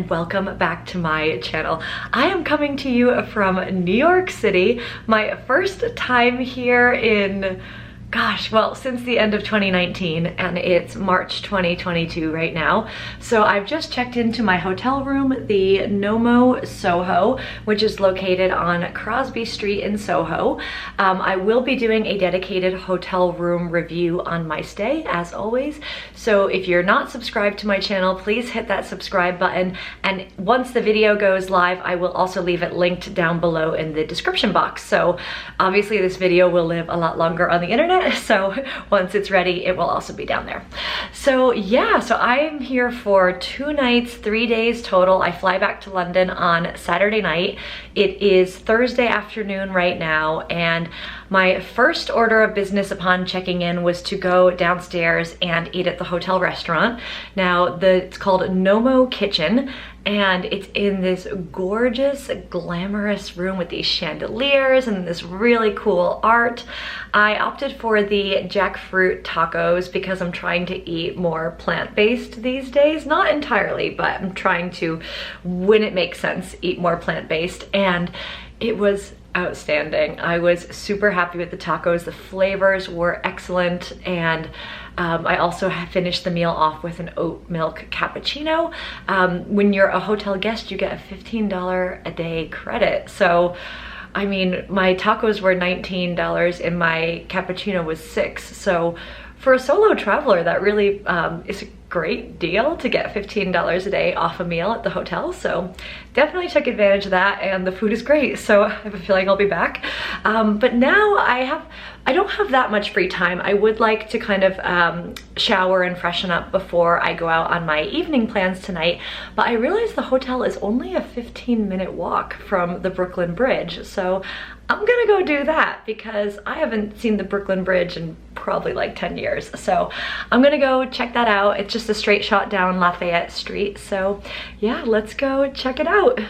and welcome back to my channel. I am coming to you from New York City, my first time here in, gosh, well, since the end of 2019, and it's March 2022 right now. So I've just checked into my hotel room, the NoMo SoHo, which is located on Crosby Street in SoHo. I will be doing a dedicated hotel room review on my stay, as always. So if you're not subscribed to my channel, please hit that subscribe button. And once the video goes live, I will also leave it linked down below in the description box. So obviously this video will live a lot longer on the internet. So once it's ready, it will also be down there. So yeah, so I am here for 2 nights, 3 days total. I fly back to London on Saturday night. It is Thursday afternoon right now, and my first order of business upon checking in was to go downstairs and eat at the hotel restaurant. Now, it's called NoMo Kitchen, and it's in this gorgeous, glamorous room with these chandeliers and this really cool art. I opted for the jackfruit tacos because I'm trying to eat more plant-based these days. Not entirely, but I'm trying to, when it makes sense, eat more plant-based. And it was outstanding. I was super happy with the tacos. The flavors were excellent, and I also finished the meal off with an oat milk cappuccino. When you're a hotel guest, you get a $15 a day credit. So I mean, my tacos were $19 and my cappuccino was $6. So for a solo traveler, that really is a great deal to get $15 a day off a meal at the hotel. So definitely took advantage of that, and the food is great. So I have a feeling I'll be back. But now I don't have that much free time. I would like to kind of shower and freshen up before I go out on my evening plans tonight. But I realized the hotel is only a 15-minute walk from the Brooklyn Bridge. So I'm gonna go do that because I haven't seen the Brooklyn Bridge in probably like 10 years. So I'm gonna go check that out. It's just a straight shot down Lafayette Street. So yeah, let's go check it out.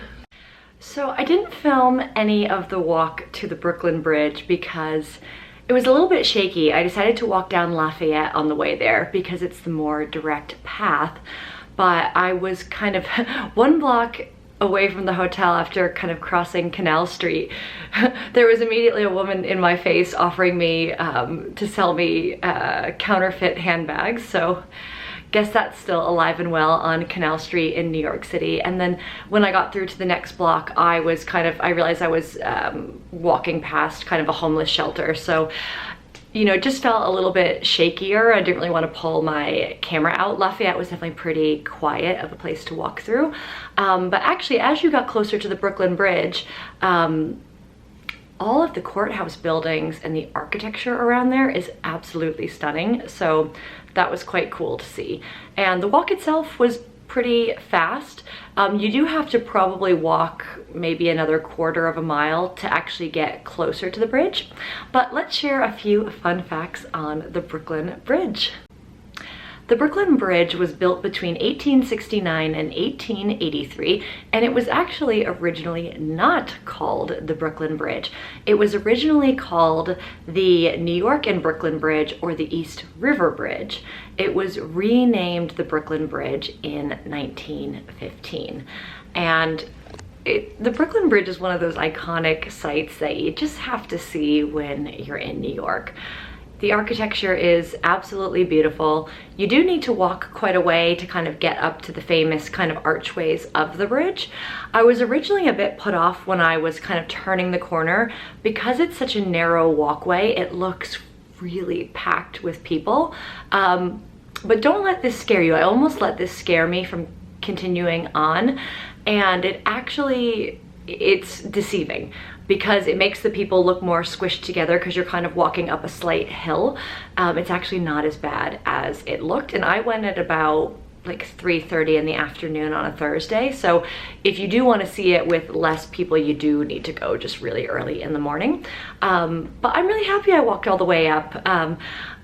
So I didn't film any of the walk to the Brooklyn Bridge because it was a little bit shaky. I decided to walk down Lafayette on the way there because it's the more direct path. But I was kind of 1 block away from the hotel after kind of crossing Canal Street. There was immediately a woman in my face offering me to sell me counterfeit handbags. So guess that's still alive and well on Canal Street in New York City. And then when I got through to the next block, I realized I was walking past kind of a homeless shelter. So, you know, it just felt a little bit shakier. I didn't really want to pull my camera out. Lafayette was definitely pretty quiet of a place to walk through. But actually, as you got closer to the Brooklyn Bridge, all of the courthouse buildings and the architecture around there is absolutely stunning. So that was quite cool to see. And the walk itself was pretty fast. You do have to probably walk maybe another 1/4 mile to actually get closer to the bridge. But let's share a few fun facts on the Brooklyn Bridge. The Brooklyn Bridge was built between 1869 and 1883, and it was actually originally not called the Brooklyn Bridge. It was originally called the New York and Brooklyn Bridge, or the East River Bridge. It was renamed the Brooklyn Bridge in 1915. And the Brooklyn Bridge is one of those iconic sites that you just have to see when you're in New York. The architecture is absolutely beautiful. You do need to walk quite a way to kind of get up to the famous kind of archways of the bridge. I was originally a bit put off when I was kind of turning the corner. Because it's such a narrow walkway, it looks really packed with people. But don't let this scare you. I almost let this scare me from continuing on. And it's deceiving, because it makes the people look more squished together because you're kind of walking up a slight hill. It's actually not as bad as it looked. And I went at about like 3:30 in the afternoon on a Thursday. So if you do want to see it with less people, you do need to go just really early in the morning. But I'm really happy I walked all the way up.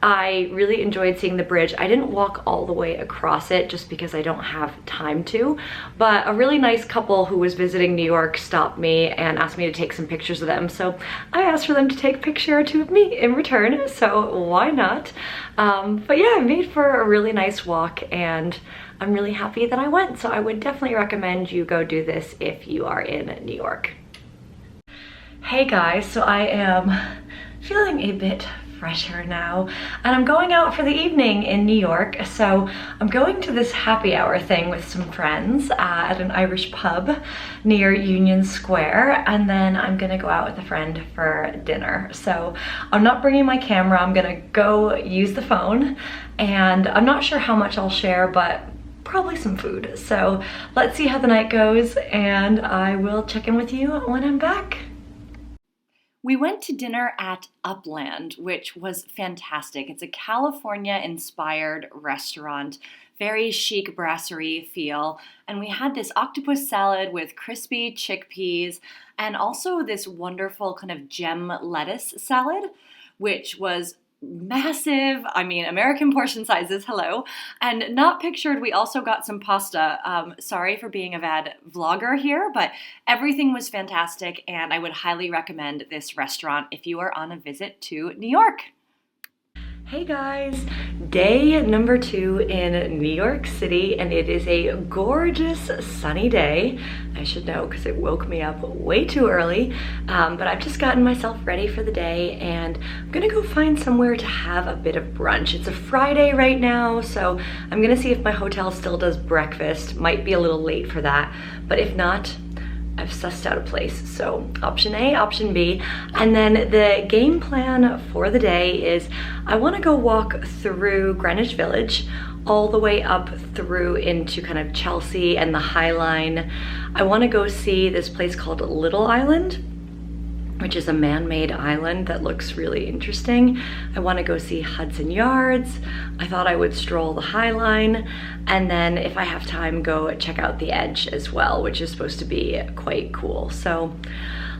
I really enjoyed seeing the bridge. I didn't walk all the way across it just because I don't have time to, but a really nice couple who was visiting New York stopped me and asked me to take some pictures of them. So I asked for them to take a picture or two of me in return, so why not? But yeah, it made for a really nice walk, and I'm really happy that I went. So I would definitely recommend you go do this if you are in New York. Hey guys, so I am feeling a bit fresher now, and I'm going out for the evening in New York. So I'm going to this happy hour thing with some friends at an Irish pub near Union Square, and then I'm gonna go out with a friend for dinner. So I'm not bringing my camera, I'm gonna go use the phone, and I'm not sure how much I'll share, but probably some food. So let's see how the night goes, and I will check in with you when I'm back. We went to dinner at Upland, which was fantastic. It's a California-inspired restaurant, very chic brasserie feel. And we had this octopus salad with crispy chickpeas and also this wonderful kind of gem lettuce salad, which was massive. I mean, American portion sizes, hello. And not pictured, we also got some pasta. Sorry for being a bad vlogger here, but everything was fantastic, and I would highly recommend this restaurant if you are on a visit to New York. Hey guys, day number 2 in New York City, and it is a gorgeous sunny day. I should know because it woke me up way too early, but I've just gotten myself ready for the day, and I'm gonna go find somewhere to have a bit of brunch. It's a Friday right now, so I'm gonna see if my hotel still does breakfast. Might be a little late for that, but if not, I've sussed out a place. So option A, option B, and then the game plan for the day is I want to go walk through Greenwich Village all the way up through into kind of Chelsea and the Highline. I want to go see this place called Little Island, which is a man-made island that looks really interesting. I want to go see Hudson Yards. I thought I would stroll the Highline, and then if I have time, go check out the Edge as well, which is supposed to be quite cool. So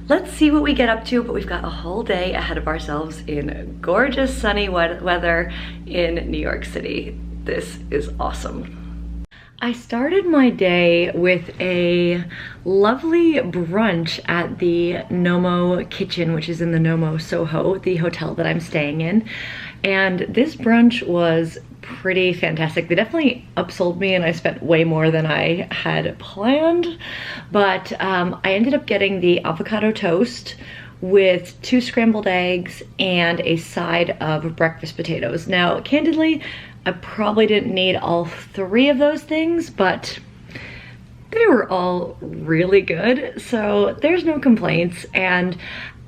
let's see what we get up to, but we've got a whole day ahead of ourselves in gorgeous sunny weather in New York City. This is awesome. I started my day with a lovely brunch at the NoMo kitchen, which is in the NoMo SoHo, the hotel that I'm staying in. And this brunch was pretty fantastic. They definitely upsold me, and I spent way more than I had planned. But I ended up getting the avocado toast with 2 scrambled eggs and a side of breakfast potatoes. Now, candidly, I probably didn't need all 3 of those things, but they were all really good, so there's no complaints. And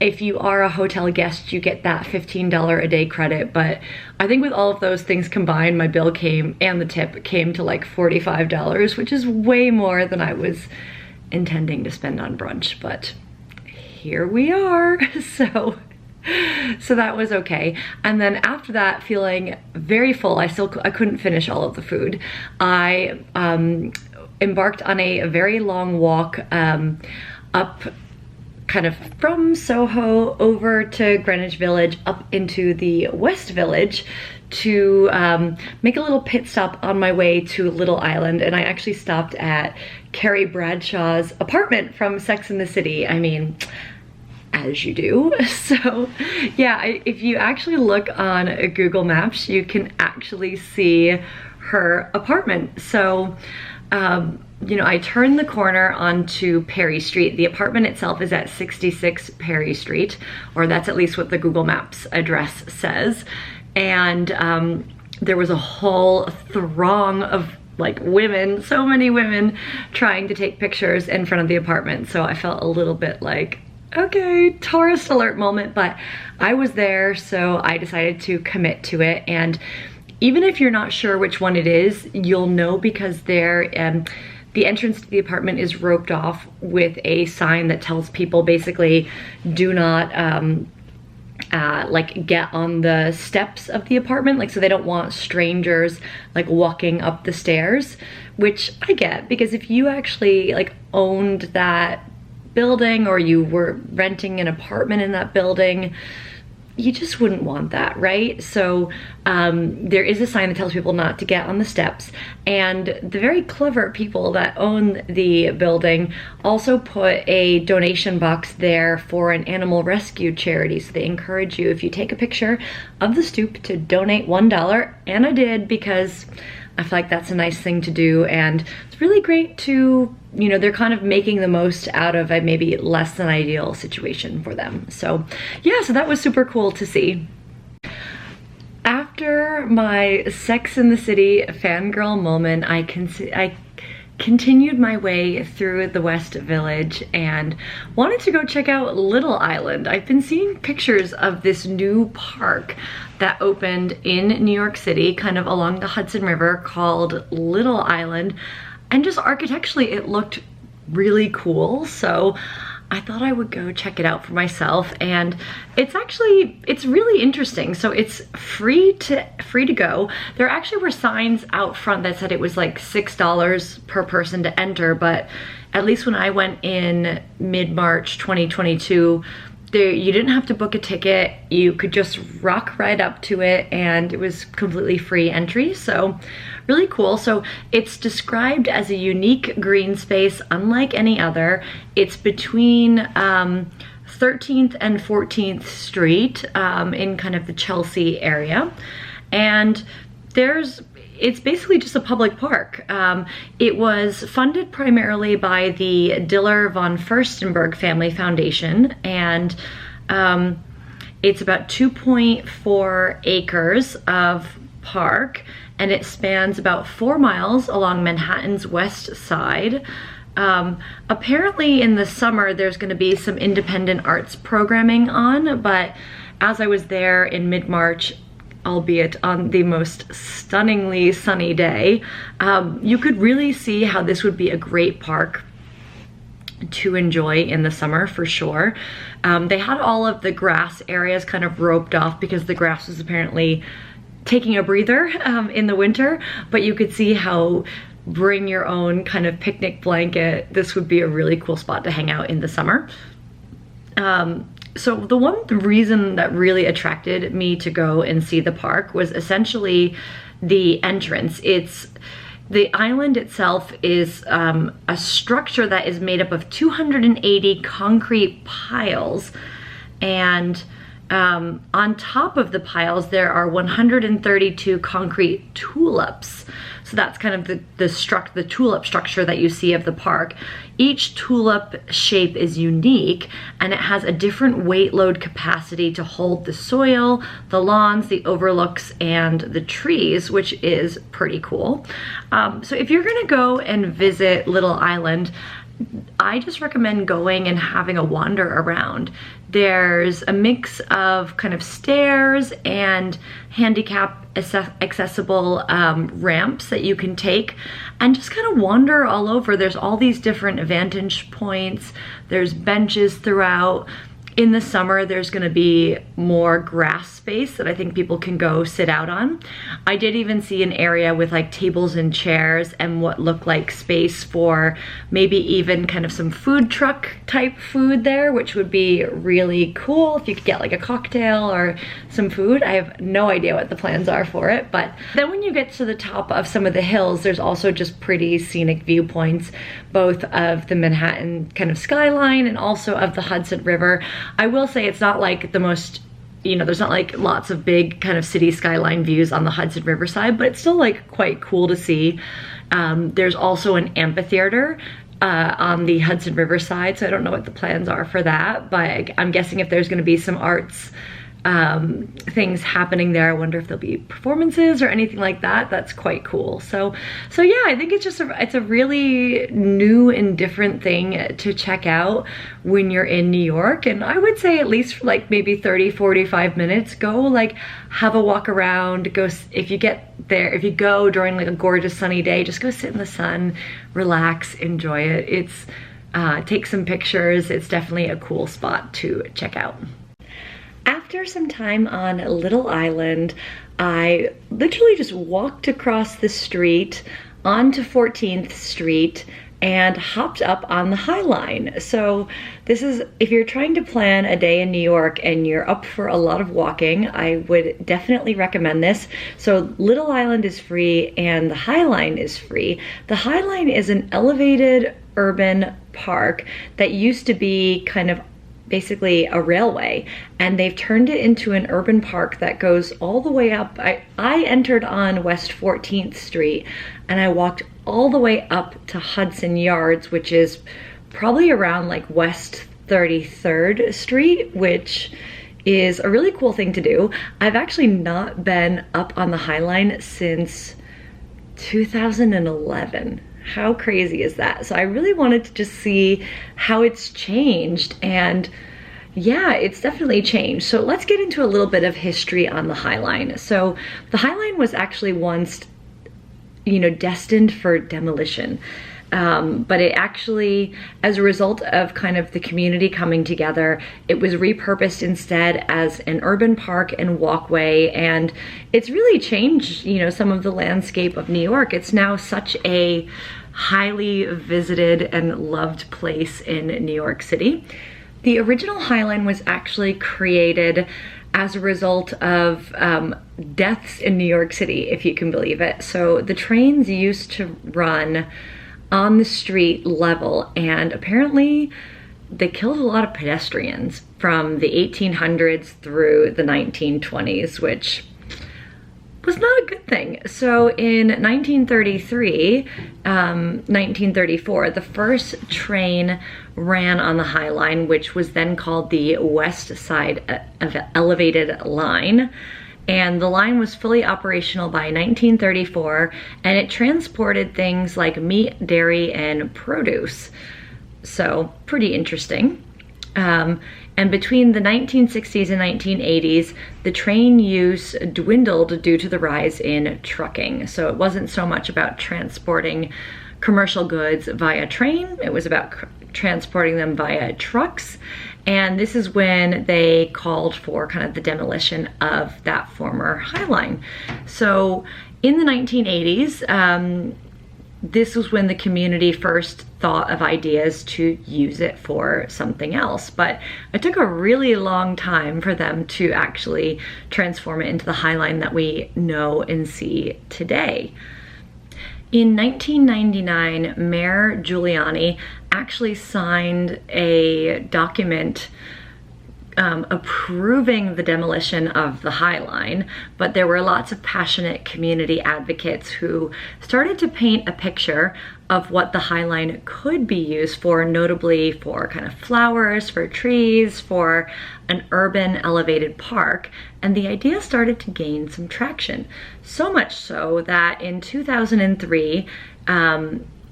if you are a hotel guest, you get that $15 a day credit, but I think with all of those things combined, my bill came, and the tip came to like $45, which is way more than I was intending to spend on brunch, but here we are. So that was okay. And then after that, feeling very full, I couldn't finish all of the food. I embarked on a very long walk up kind of from Soho over to Greenwich Village, up into the West Village to make a little pit stop on my way to Little Island. And I actually stopped at Carrie Bradshaw's apartment from Sex and the City. I mean, as you do. So yeah, if you actually look on Google Maps, you can actually see her apartment. So you know, I turned the corner onto Perry Street. The apartment itself is at 66 Perry Street, or that's at least what the Google Maps address says. And there was a whole throng of like women, so many women trying to take pictures in front of the apartment. So I felt a little bit like, okay, tourist alert moment, but I was there, so I decided to commit to it. And even if you're not sure which one it is, you'll know because there, the entrance to the apartment is roped off with a sign that tells people basically do not like get on the steps of the apartment, like, so they don't want strangers like walking up the stairs, which I get, because if you actually like owned that building or you were renting an apartment in that building, you just wouldn't want that, right? So there is a sign that tells people not to get on the steps, and the very clever people that own the building also put a donation box there for an animal rescue charity. So they encourage you, if you take a picture of the stoop, to donate $1, and I did, because I feel like that's a nice thing to do, and it's really great to, you know, they're kind of making the most out of a maybe less than ideal situation for them. So yeah, so that was super cool to see. After my Sex and the City fangirl moment, I continued my way through the West Village and wanted to go check out Little Island. I've been seeing pictures of this new park that opened in New York City, kind of along the Hudson River, called Little Island, and just architecturally it looked really cool. So I thought I would go check it out for myself, and it's really interesting. So it's free to go. There actually were signs out front that said it was like $6 per person to enter, but at least when I went in mid-March 2022, you didn't have to book a ticket. You could just rock right up to it, and it was completely free entry. So really cool. So it's described as a unique green space unlike any other. It's between 13th and 14th Street in kind of the Chelsea area. And it's basically just a public park. It was funded primarily by the Diller von Furstenberg Family Foundation, and it's about 2.4 acres of park, and it spans about 4 miles along Manhattan's west side. Apparently in the summer there's going to be some independent arts programming on, but as I was there in mid-March, albeit on the most stunningly sunny day, you could really see how this would be a great park to enjoy in the summer for sure. They had all of the grass areas kind of roped off because the grass was apparently taking a breather in the winter, but you could see how bring your own kind of picnic blanket. This would be a really cool spot to hang out in the summer. So the reason that really attracted me to go and see the park was essentially the entrance. The island itself is a structure that is made up of 280 concrete piles, and on top of the piles there are 132 concrete tulips. So that's kind of the tulip structure that you see of the park. Each tulip shape is unique, and it has a different weight load capacity to hold the soil, the lawns, the overlooks, and the trees, which is pretty cool. So if you're gonna go and visit Little Island, I just recommend going and having a wander around. There's a mix of kind of stairs and handicap accessible ramps that you can take and just kind of wander all over. There's all these different vantage points. There's benches throughout. In the summer, there's gonna be more grass space that I think people can go sit out on. I did even see an area with like tables and chairs and what looked like space for maybe even kind of some food truck type food there, which would be really cool if you could get like a cocktail or some food. I have no idea what the plans are for it, but then when you get to the top of some of the hills, there's also just pretty scenic viewpoints, both of the Manhattan kind of skyline and also of the Hudson River. I will say it's not like the most, you know, there's not like lots of big kind of city skyline views on the Hudson River side, but it's still like quite cool to see. There's also an amphitheater on the Hudson River side, so I don't know what the plans are for that, but I'm guessing if there's going to be some arts things happening there, I wonder if there'll be performances or anything like that. That's quite cool. So yeah, I think it's just it's a really new and different thing to check out when you're in New York. And I would say at least for like maybe 30-45 minutes, go like have a walk around, go, if you get there, if you go during like a gorgeous sunny day, just go sit in the sun, relax, enjoy it. Take some pictures. It's definitely a cool spot to check out. After some time on Little Island, I literally just walked across the street onto 14th Street and hopped up on the Highline. So this is, if you're trying to plan a day in New York and you're up for a lot of walking, I would definitely recommend this. So Little Island is free and the Highline is free. The Highline is an elevated urban park that used to be kind of basically a railway, and they've turned it into an urban park that goes all the way up. I entered on West 14th Street and I walked all the way up to Hudson Yards, which is probably around like West 33rd Street, which is a really cool thing to do. I've actually not been up on the Highline since 2011. How crazy is that? So I really wanted to just see how it's changed, and yeah, it's definitely changed. So let's get into a little bit of history on the Highline. So the Highline was actually once, you know, destined for demolition. But it actually, as a result of kind of the community coming together, it was repurposed instead as an urban park and walkway, and it's really changed, you know, some of the landscape of New York. It's now such a highly visited and loved place in New York City. The original Highline was actually created as a result of deaths in New York City, if you can believe it. So the trains used to run on the street level, and apparently they killed a lot of pedestrians from the 1800s through the 1920s, which was not a good thing. So in 1934, the first train ran on the Highline, which was then called the West Side Elevated Line. And the line was fully operational by 1934, and it transported things like meat, dairy, and produce. So pretty interesting. And between the 1960s and 1980s, the train use dwindled due to the rise in trucking. So it wasn't so much about transporting commercial goods via train, it was about transporting them via trucks. And this is when they called for kind of the demolition of that former Highline. So in the 1980s, this was when the community first thought of ideas to use it for something else. But it took a really long time for them to actually transform it into the Highline that we know and see today. In 1999, Mayor Giuliani actually signed a document approving the demolition of the Highline, but there were lots of passionate community advocates who started to paint a picture of what the Highline could be used for, notably for kind of flowers, for trees, for an urban elevated park, and the idea started to gain some traction. So much so that in 2003,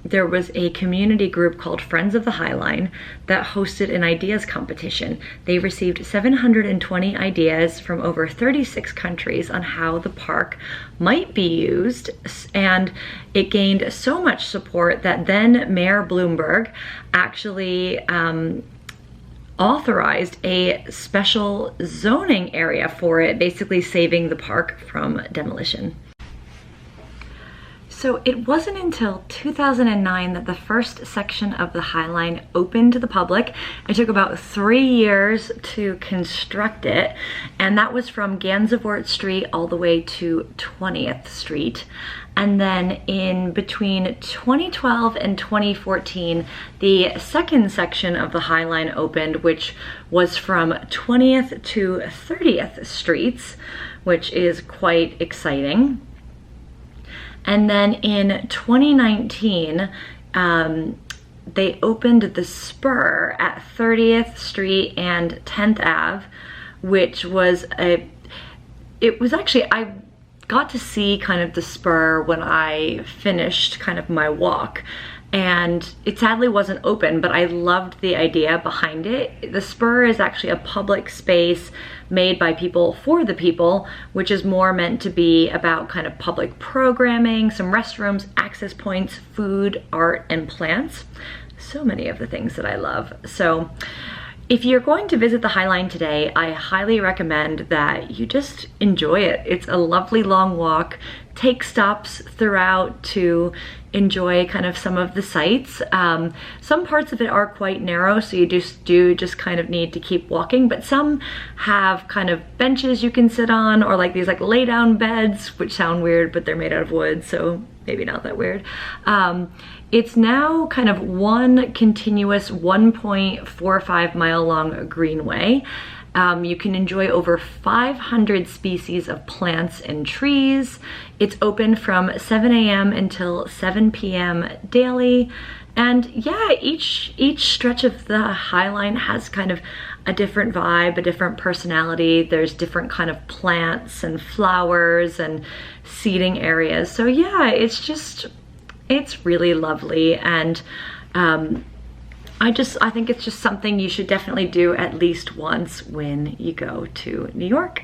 there was a community group called Friends of the Highline that hosted an ideas competition. They received 720 ideas from over 36 countries on how the park might be used, and it gained so much support that then Mayor Bloomberg actually authorized a special zoning area for it, basically saving the park from demolition. So it wasn't until 2009 that the first section of the Highline opened to the public. It took about 3 years to construct it, and that was from Gansevoort Street all the way to 20th Street. And then in between 2012 and 2014, the second section of the Highline opened, which was from 20th to 30th Streets, which is quite exciting. And then in 2019, they opened the spur at 30th Street and 10th Ave, which was I got to see kind of the spur when I finished kind of my walk. And it sadly wasn't open, but I loved the idea behind it. The spur is actually a public space made by people for the people, which is more meant to be about kind of public programming, some restrooms, access points, food, art, and plants. So many of the things that I love. So if you're going to visit the Highline today, I highly recommend that you just enjoy it. It's a lovely long walk. Take stops throughout to enjoy kind of some of the sights. Some parts of it are quite narrow, so you just kind of need to keep walking, but some have kind of benches you can sit on, or like these like lay down beds, which sound weird, but they're made out of wood, so maybe not that weird. It's now kind of one continuous 1.45 mile long greenway. You can enjoy over 500 species of plants and trees. It's open from 7 a.m. until 7 p.m. daily. And yeah, each stretch of the Highline has kind of a different vibe, a different personality. There's different kind of plants and flowers and seating areas. So yeah, it's really lovely. And I think it's just something you should definitely do at least once when you go to New York.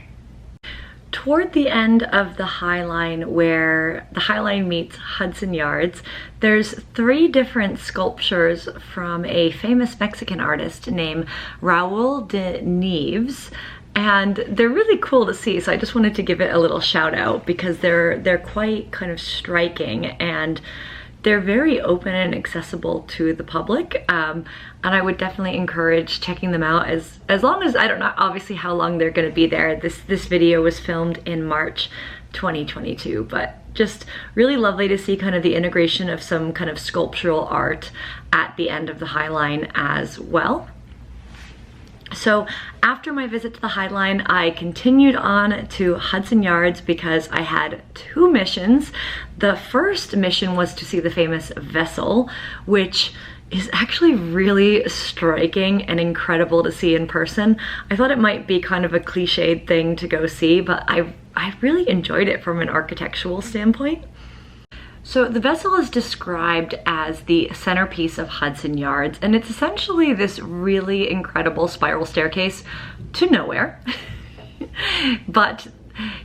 Toward the end of the Highline, where the Highline meets Hudson Yards, there's 3 different sculptures from a famous Mexican artist named Raul de Nieves. And they're really cool to see, so I just wanted to give it a little shout out because they're quite kind of striking, and they're very open and accessible to the public, and I would definitely encourage checking them out as long as, I don't know obviously how long they're going to be there. This video was filmed in March 2022, but just really lovely to see kind of the integration of some kind of sculptural art at the end of the Highline as well. So after my visit to the Highline, I continued on to Hudson Yards because I had 2 missions. The first mission was to see the famous vessel, which is actually really striking and incredible to see in person. I thought it might be kind of a cliched thing to go see, but I really enjoyed it from an architectural standpoint. So the vessel is described as the centerpiece of Hudson Yards, and it's essentially this really incredible spiral staircase to nowhere. But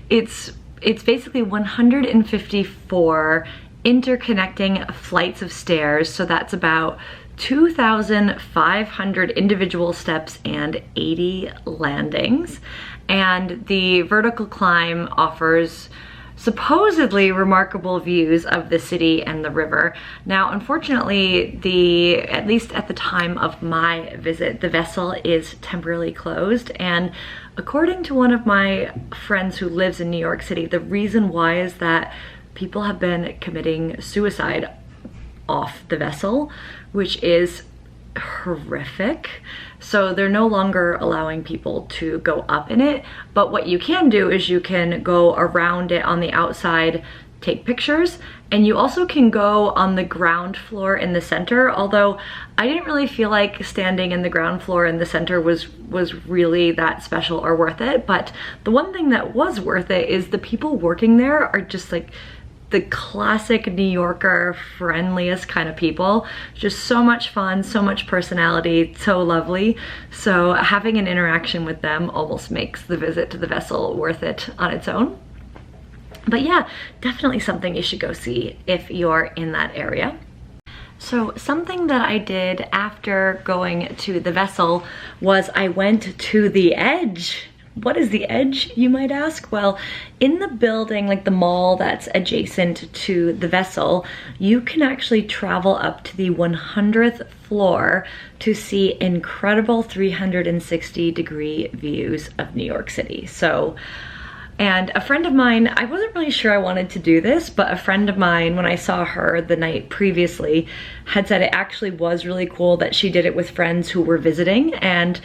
it's basically 154 interconnecting flights of stairs, so that's about 2,500 individual steps and 80 landings. And the vertical climb offers supposedly remarkable views of the city and the river. Now, unfortunately, at least at the time of my visit, the vessel is temporarily closed. And according to one of my friends who lives in New York City, the reason why is that people have been committing suicide off the vessel, which is horrific. So they're no longer allowing people to go up in it, but what you can do is you can go around it on the outside, take pictures, and you also can go on the ground floor in the center, although I didn't really feel like standing in the ground floor in the center was really that special or worth it. But the one thing that was worth it is the people working there are just like the classic New Yorker friendliest kind of people. Just so much fun, so much personality, so lovely. So having an interaction with them almost makes the visit to the vessel worth it on its own. But yeah, definitely something you should go see if you're in that area. So something that I did after going to the vessel was I went to the Edge. What is the Edge, you might ask? Well, in the building, like the mall that's adjacent to the vessel, you can actually travel up to the 100th floor to see incredible 360-degree views of New York City. So, and a friend of mine, I wasn't really sure I wanted to do this, but a friend of mine, when I saw her the night previously, had said it actually was really cool that she did it with friends who were visiting. And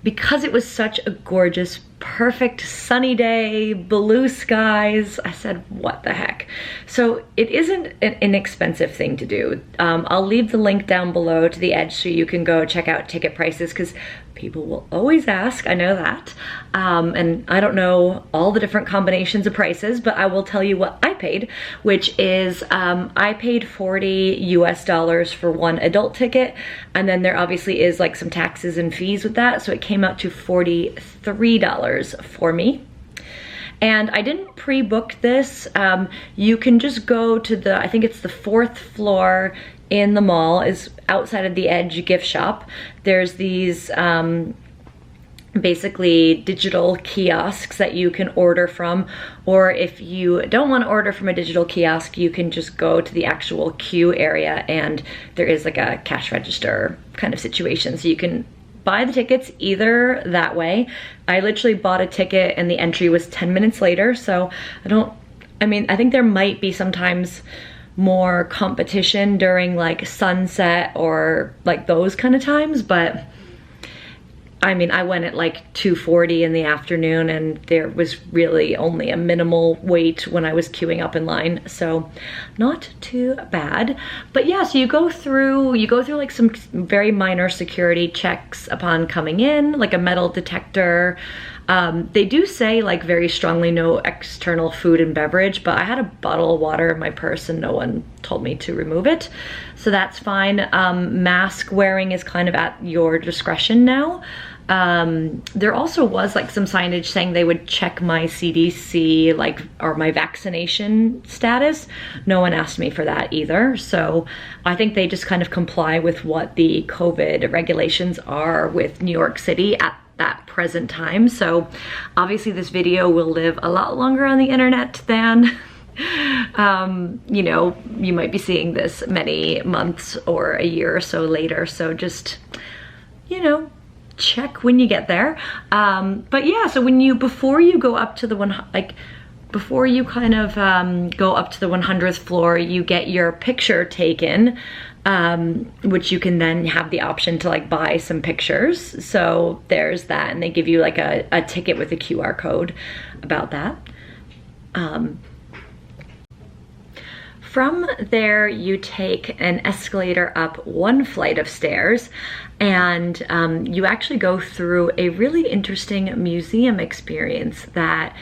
because it was such a gorgeous, perfect sunny day, blue skies, I said, what the heck? So it isn't an inexpensive thing to do. I'll leave the link down below to the Edge so you can go check out ticket prices, because people will always ask, I know that. And I don't know all the different combinations of prices, but I will tell you what I paid, which is I paid $40 US for one adult ticket, and then there obviously is like some taxes and fees with that, so it came out to $43 for me. And I didn't pre-book this. You can just go to the, I think it's the 4th floor in the mall, is outside of the Edge gift shop. There's these basically digital kiosks that you can order from, or if you don't want to order from a digital kiosk, you can just go to the actual queue area, and there is like a cash register kind of situation, so you can buy the tickets either that way. I literally bought a ticket and the entry was 10 minutes later, so I mean, I think there might be sometimes more competition during like sunset or like those kind of times, but I mean, I went at like 2:40 in the afternoon and there was really only a minimal wait when I was queuing up in line, so not too bad. But yeah, so you go through like some very minor security checks upon coming in, like a metal detector. They do say like very strongly no external food and beverage, but I had a bottle of water in my purse and no one told me to remove it, so that's fine. Mask wearing is kind of at your discretion now. There also was like some signage saying they would check my CDC like or my vaccination status. No one asked me for that either, so I think they just kind of comply with what the COVID regulations are with New York City at that present time. So obviously this video will live a lot longer on the internet than you know, you might be seeing this many months or a year or so later, so just, you know, check when you get there. But yeah, so before you go up to the before you kind of go up to the 100th floor, you get your picture taken, which you can then have the option to like buy some pictures. So there's that, and they give you like a ticket with a QR code about that. From there, you take an escalator up one flight of stairs, and you actually go through a really interesting museum experience that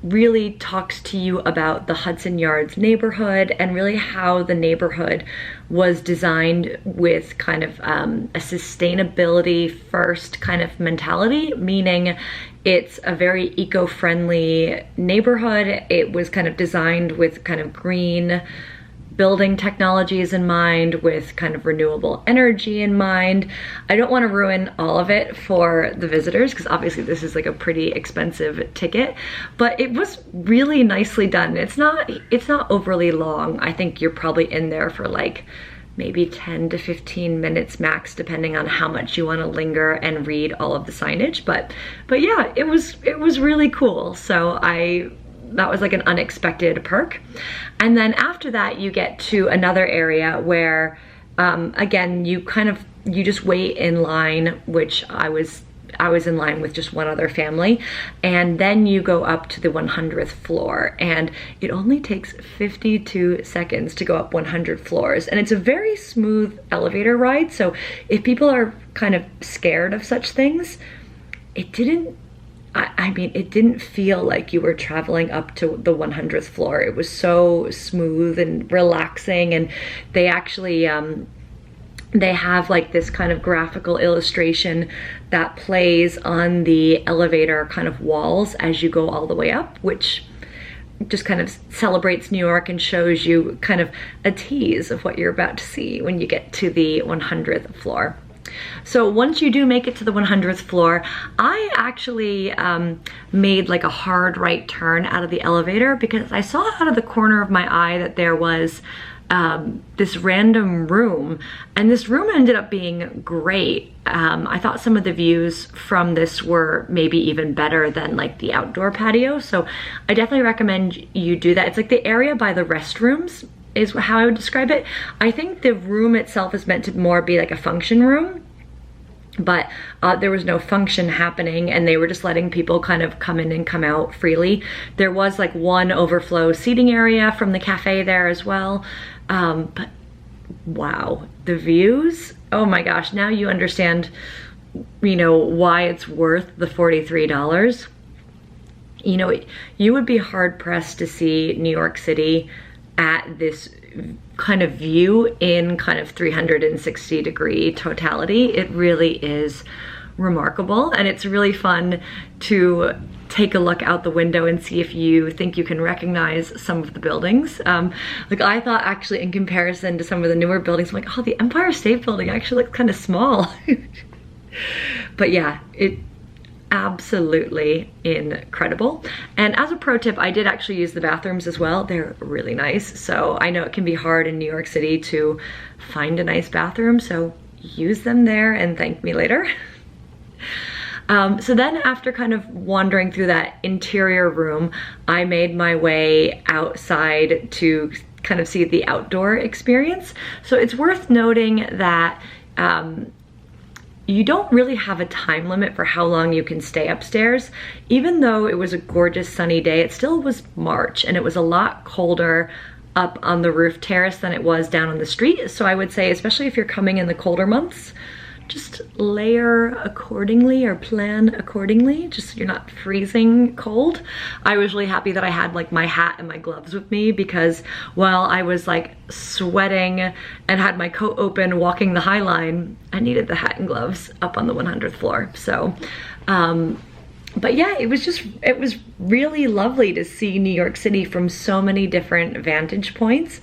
really talks to you about the Hudson Yards neighborhood and really how the neighborhood was designed with kind of a sustainability first kind of mentality, meaning it's a very eco-friendly neighborhood. It was kind of designed with kind of green building technologies in mind, with kind of renewable energy in mind. I don't want to ruin all of it for the visitors because obviously this is like a pretty expensive ticket, but it was really nicely done. It's not overly long. I think you're probably in there for like maybe 10 to 15 minutes max, depending on how much you want to linger and read all of the signage. But yeah, it was really cool. So that was like an unexpected perk. And then after that, you get to another area where, again, you just wait in line, which I was in line with just one other family, and then you go up to the 100th floor, and it only takes 52 seconds to go up 100 floors, and it's a very smooth elevator ride. So if people are kind of scared of such things, I mean, it didn't feel like you were traveling up to the 100th floor. It was so smooth and relaxing, and they actually they have like this kind of graphical illustration that plays on the elevator kind of walls as you go all the way up, which just kind of celebrates New York and shows you kind of a tease of what you're about to see when you get to the 100th floor. So once you do make it to the 100th floor, I actually made like a hard right turn out of the elevator because I saw out of the corner of my eye that there was this random room, and this room ended up being great. I thought some of the views from this were maybe even better than like the outdoor patio, so I definitely recommend you do that. It's like the area by the restrooms is how I would describe it. I think the room itself is meant to more be like a function room, but there was no function happening, and they were just letting people kind of come in and come out freely. There was like one overflow seating area from the cafe there as well. But wow, the views, oh my gosh, now you understand, you know, why it's worth the $43. You know, you would be hard pressed to see New York City at this kind of view in kind of 360-degree totality. It really is remarkable, and it's really fun to take a look out the window and see if you think you can recognize some of the buildings. Like I thought actually in comparison to some of the newer buildings, I'm like, oh, the Empire State Building actually looks kind of small. But yeah, it absolutely incredible. And as a pro tip, I did actually use the bathrooms as well. They're really nice. So I know it can be hard in New York City to find a nice bathroom, so use them there and thank me later. So then after kind of wandering through that interior room, I made my way outside to kind of see the outdoor experience. So it's worth noting that you don't really have a time limit for how long you can stay upstairs. Even though it was a gorgeous sunny day, it still was March and it was a lot colder up on the roof terrace than it was down on the street. So I would say, especially if you're coming in the colder months, just layer accordingly or plan accordingly, just so you're not freezing cold. I was really happy that I had like my hat and my gloves with me, because while I was like sweating and had my coat open walking the Highline, I needed the hat and gloves up on the 100th floor. So, but yeah, it was really lovely to see New York City from so many different vantage points.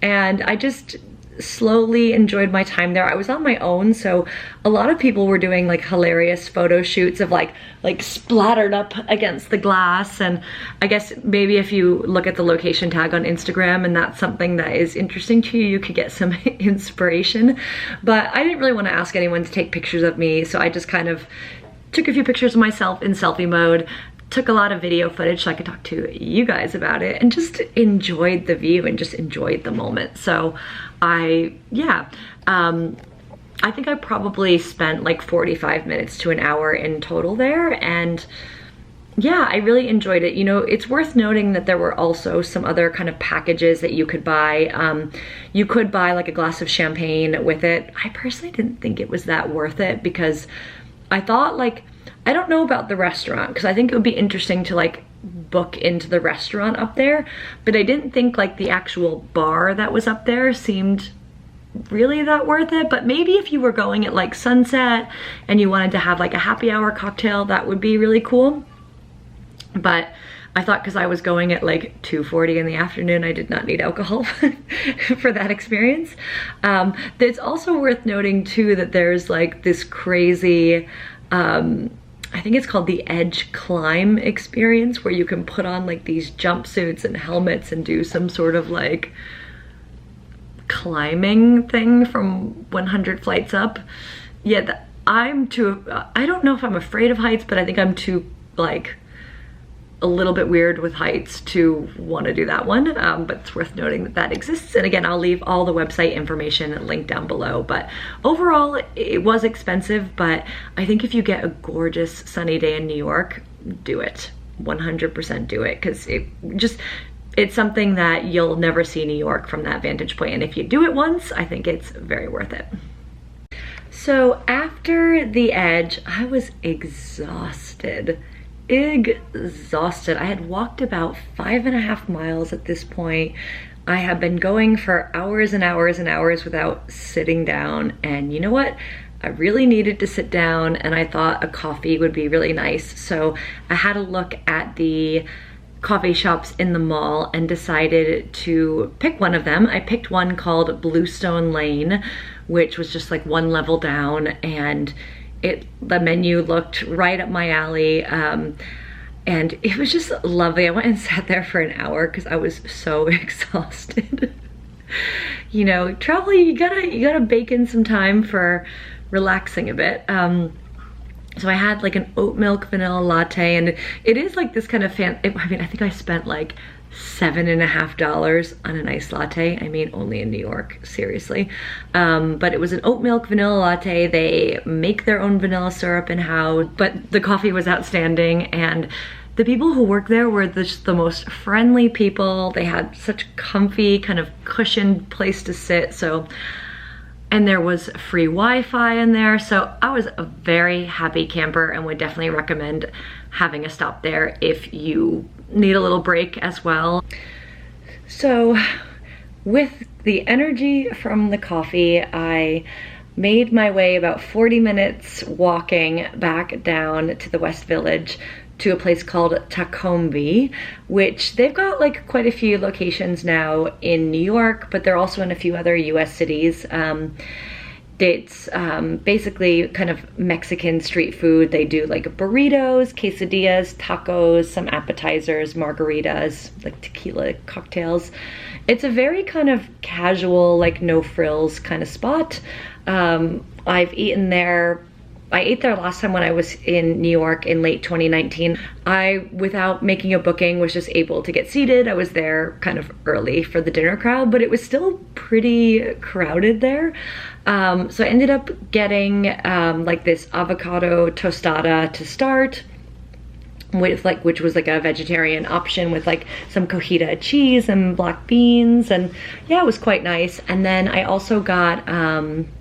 And I just slowly enjoyed my time there. I was on my own, so a lot of people were doing like hilarious photo shoots of like splattered up against the glass. And I guess maybe if you look at the location tag on Instagram and that's something that is interesting to you, you could get some inspiration. But I didn't really want to ask anyone to take pictures of me, so I just kind of took a few pictures of myself in selfie mode, took a lot of video footage so I could talk to you guys about it, and just enjoyed the view and just enjoyed the moment. So I think I probably spent like 45 minutes to an hour in total there, and yeah, I really enjoyed it. You know, it's worth noting that there were also some other kind of packages that you could buy. You could buy like a glass of champagne with it. I personally didn't think it was that worth it, because I thought like, I don't know about the restaurant, because I think it would be interesting to like book into the restaurant up there, but I didn't think like the actual bar that was up there seemed really that worth it. But maybe if you were going at like sunset and you wanted to have like a happy hour cocktail, that would be really cool. But I thought because I was going at like 2:40 in the afternoon, I did not need alcohol for that experience. It's also worth noting too that there's like this crazy, I think it's called the Edge Climb experience, where you can put on like these jumpsuits and helmets and do some sort of like climbing thing from 100 flights up. Yeah, I don't know if I'm afraid of heights, but I think I'm too like a little bit weird with heights to want to do that one. But it's worth noting that that exists. And again, I'll leave all the website information linked down below. But overall, it was expensive, but I think if you get a gorgeous sunny day in New York, do it. 100% do it, because it's something that you'll never see New York from that vantage point. And if you do it once, I think it's very worth it. So after the Edge, I was exhausted. I had walked about 5.5 miles at this point. I have been going for hours and hours and hours without sitting down, and you know what? I really needed to sit down, and I thought a coffee would be really nice. So I had a look at the coffee shops in the mall and decided to pick one of them. I picked one called Bluestone Lane, which was just like one level down, and the menu looked right up my alley, and it was just lovely. I went and sat there for an hour because I was so exhausted. You know, traveling, you gotta bake in some time for relaxing a bit. So I had like an oat milk vanilla latte, and it is like this kind of I mean, I think I spent like $7.50 on an iced latte. I mean, only in New York, seriously. But it was an oat milk vanilla latte. They make their own vanilla syrup in-house, but the coffee was outstanding, and the people who work there were just the most friendly people. They had such comfy, kind of cushioned place to sit. And there was free Wi-Fi in there. So I was a very happy camper, and would definitely recommend having a stop there if you need a little break as well. So with the energy from the coffee, I made my way about 40 minutes walking back down to the West Village to a place called Tacombe, which they've got like quite a few locations now in New York, but they're also in a few other US cities. It's basically kind of Mexican street food. They do like burritos, quesadillas, tacos, some appetizers, margaritas, like tequila cocktails. It's a very kind of casual, like no frills kind of spot. I've eaten there I ate there last time when I was in New York in late 2019. I, without making a booking, was just able to get seated. I was there kind of early for the dinner crowd, but it was still pretty crowded there. So I ended up getting like this avocado tostada to start, with like, which was like a vegetarian option with like some cojita cheese and black beans, and yeah, it was quite nice. And then I also got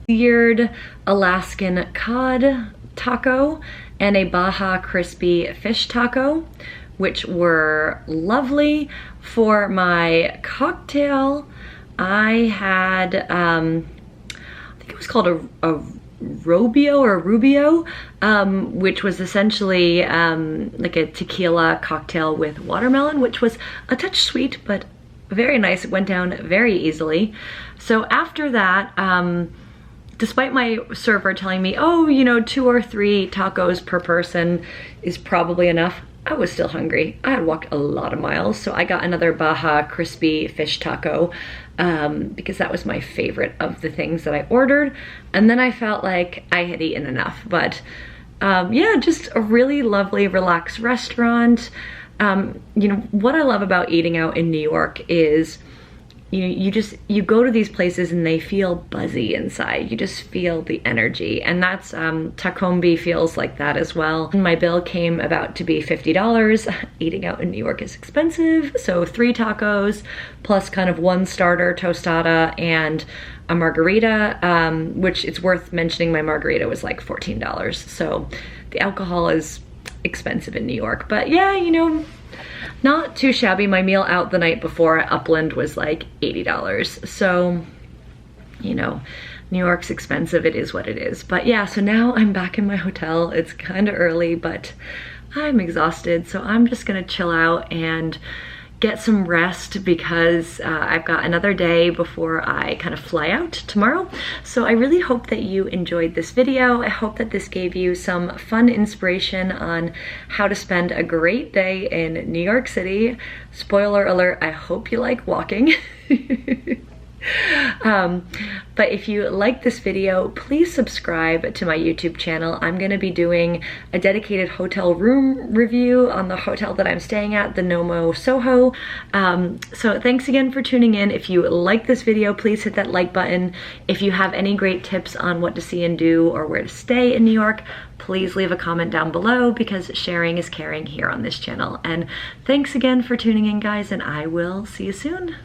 seared Alaskan cod taco and a Baja crispy fish taco, which were lovely. For my cocktail, I had I think it was called a Rubio, which was essentially like a tequila cocktail with watermelon, which was a touch sweet, but very nice. It went down very easily. So after that, despite my server telling me, oh, you know, 2 or 3 tacos per person is probably enough, I was still hungry. I had walked a lot of miles, so I got another Baja crispy fish taco because that was my favorite of the things that I ordered. And then I felt like I had eaten enough. But yeah, just a really lovely, relaxed restaurant. You know, what I love about eating out in New York is, you know, you go to these places and they feel buzzy inside. You just feel the energy, and that's Tacombi feels like that as well. My bill came about to be $50. Eating out in New York is expensive, so 3 tacos plus kind of 1 starter tostada and a margarita, which it's worth mentioning my margarita was like $14. So the alcohol is expensive in New York, but yeah, you know, not too shabby. My meal out the night before at Upland was like $80. So, you know, New York's expensive. It is what it is. But yeah, so now I'm back in my hotel. It's kind of early, but I'm exhausted. So I'm just gonna chill out and get some rest because I've got another day before I kind of fly out tomorrow. So I really hope that you enjoyed this video. I hope that this gave you some fun inspiration on how to spend a great day in New York City. Spoiler alert, I hope you like walking. But if you like this video, please subscribe to my YouTube channel. I'm gonna be doing a dedicated hotel room review on the hotel that I'm staying at, the NoMo SoHo. So thanks again for tuning in. If you like this video, please hit that like button. If you have any great tips on what to see and do or where to stay in New York, please leave a comment down below because sharing is caring here on this channel. And thanks again for tuning in, guys, and I will see you soon.